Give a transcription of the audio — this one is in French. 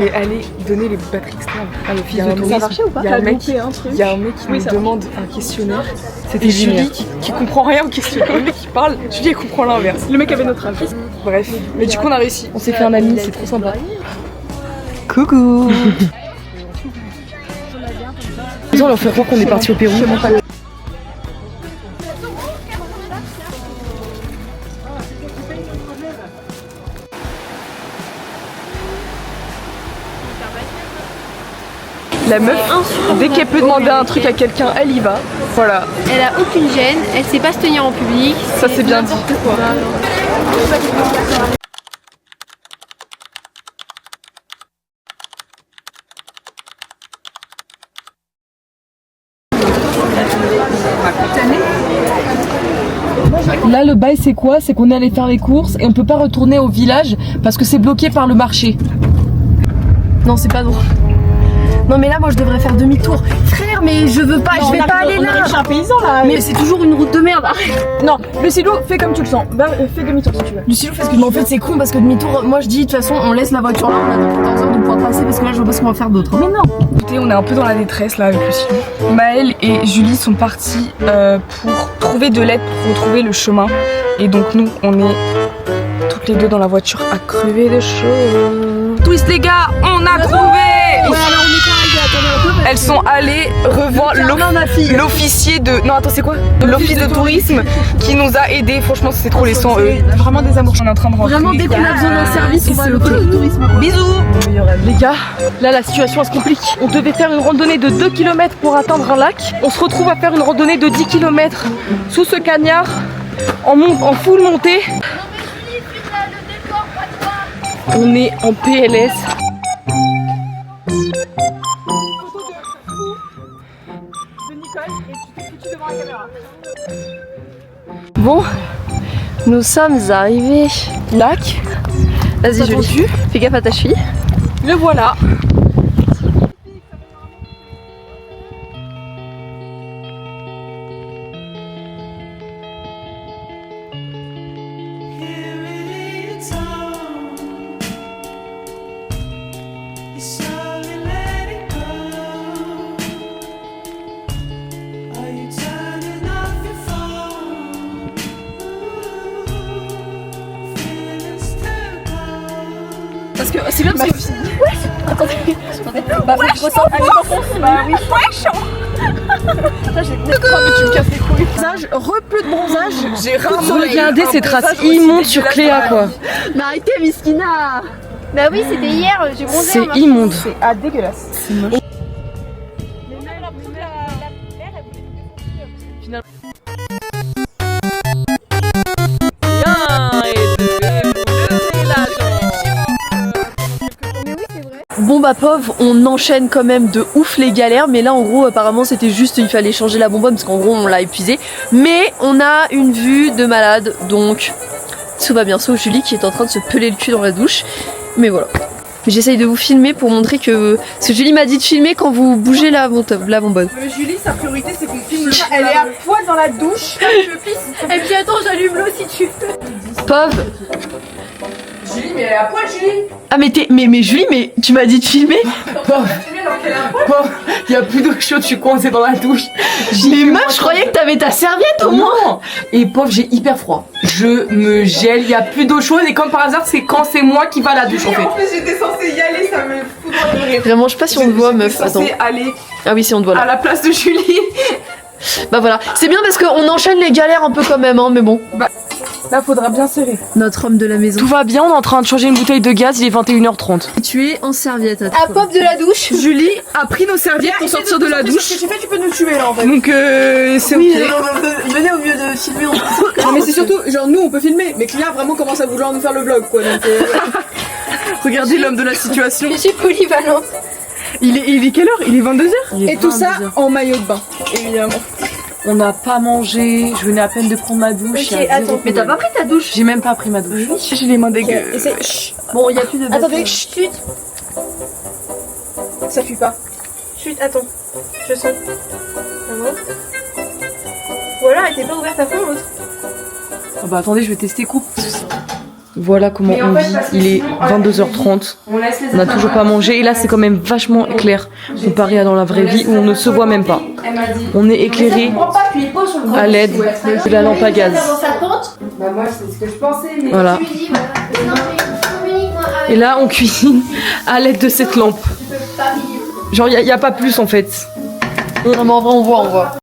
est allé donner les batteries externes à l'office de tourisme. Ça a marché ou pas? Il y a un mec qui nous demande un questionnaire. C'était Julie qui comprend rien au questionnaire. Le mec qui parle, Julie elle comprend l'inverse. Le mec avait notre âge. Bref, mais du coup on a réussi. On s'est fait un ami, c'est trop sympa. Coucou. On leur fait croire qu'on est parti au Pérou. La meuf, dès qu'elle peut demander un truc à quelqu'un, elle y va. Voilà. Elle a aucune gêne, elle sait pas se tenir en public. Ça c'est bien dit. Quoi. Là le bail c'est quoi? C'est qu'on est allé faire les courses et on peut pas retourner au village parce que c'est bloqué par le marché. Non, c'est pas drôle. Non mais là moi je devrais faire demi-tour. Frère mais je veux pas, je vais pas aller là. Je suis un paysan là. Mais c'est toujours une route de merde. Non, Lucilo, fais comme tu le sens. Fais demi-tour si tu veux. Lucilo fait ce que mais en fait c'est con parce que demi-tour, moi je dis de toute façon on laisse la voiture là, on attend 14 heures de pouvoir passer parce que là je vois pas ce qu'on va faire d'autre. Mais non. Écoutez, on est un peu dans la détresse là avec Lucilo. Maëlle et Julie sont partis pour trouver de l'aide pour retrouver le chemin. Et donc nous on est toutes les deux dans la voiture à crever de chaud. Twist les gars, on a trouvé. Ouais, alors on est pas arrivé, attendez un peu. Elles sont allées revoir l'officier de... Non attends c'est quoi? L'office de tourisme qui nous a aidés. Franchement c'est trop laissant eux. Vraiment des amours. On est en train de rentrer. Vraiment dès qu'on a besoin d'un service, on va à l'office de tourisme. Bisous. Les gars, là la situation elle se complique. On devait faire une randonnée de 2 km pour atteindre un lac. On se retrouve à faire une randonnée de 10 km sous ce cagnard en full montée. On est en PLS. Bon, nous sommes arrivés. Lac. Vas-y Julie, fais gaffe à ta cheville. Le voilà. Parce que c'est bien parce que... Wesh. Attendez. Bah faut que je ressente. Bah oui. Wesh. Mais tu me casses les couilles. Bronzage, plus de bronzage. J'ai rarement regardé ces traces immondes sur Cléa quoi. Mais arrêtez Miskina. Bah oui c'était hier, j'ai bronzé. C'est immonde. C'est dégueulasse. C'est moche. Bon bah pauvre, on enchaîne quand même de ouf les galères, mais là en gros apparemment c'était juste il fallait changer la bonbonne parce qu'en gros on l'a épuisé. Mais on a une vue de malade, donc tout va bien, sauf Julie qui est en train de se peler le cul dans la douche. Mais voilà. J'essaye de vous filmer pour montrer que... Parce que Julie m'a dit de filmer quand vous bougez la bonbonne. Mais Julie, sa priorité c'est qu'on filme. Elle est à poil dans la douche. Et puis attends, j'allume l'eau si tu veux. Pauvre. Julie, mais elle est à poil, Julie. Ah mais Julie, mais tu m'as dit de filmer. Il y a plus d'eau chaude, je suis coincée dans la douche. Mais meuf, je croyais que t'avais ta serviette au moins. Non. Et pauvre, j'ai hyper froid. Je me gèle, il y a plus d'eau chaude et comme par hasard, c'est quand c'est moi qui va à la douche en fait. En plus, j'étais censée y aller, ça me fout dans le rire. Vraiment, je sais pas si on te voit meuf. Attends. Aller Ah oui, si on te voit là. à la place de Julie. Bah voilà, c'est bien parce qu'on enchaîne les galères un peu quand même, hein, mais bon. Bah, là, faudra bien serrer. Notre homme de la maison. Tout va bien, on est en train de changer une bouteille de gaz, il est 21h30. Tu es en serviette. À pop de la douche. Julie a pris nos serviettes pour sortir de la douche. Si tu fais, tu peux nous tuer là en fait. Donc c'est Oui, ok. venez au mieux de filmer. Non, mais c'est surtout, genre nous on peut filmer, mais Cléa vraiment commence à vouloir nous faire le vlog quoi. Donc, Regardez l'homme de la situation. Je suis polyvalente. Il est quelle heure? Il est 22h. Et tout ça en maillot de bain, évidemment. On n'a pas mangé, je venais à peine de prendre ma douche. Ok, attends, mais t'as pas pris ta douche? J'ai même pas pris ma douche. J'ai les mains dégueu. Bon, y a plus de batterie. Attendez, chut. Ça fuit pas. Chut, attends. Je sens. Voilà, elle était pas ouverte à fond l'autre. Ah bah attendez, je vais tester coupe. Voilà comment on vit. Il est 22h30. On n'a toujours pas mangé. Et là, c'est quand même vachement clair comparé à dans la vraie vie où on ne se voit même pas. On est éclairé à l'aide de la lampe à gaz. Bah moi c'est ce que je pensais mais... Voilà. Et là, on cuisine à l'aide de cette lampe. Genre, il n'y a pas plus en fait. Non mais en vrai on voit.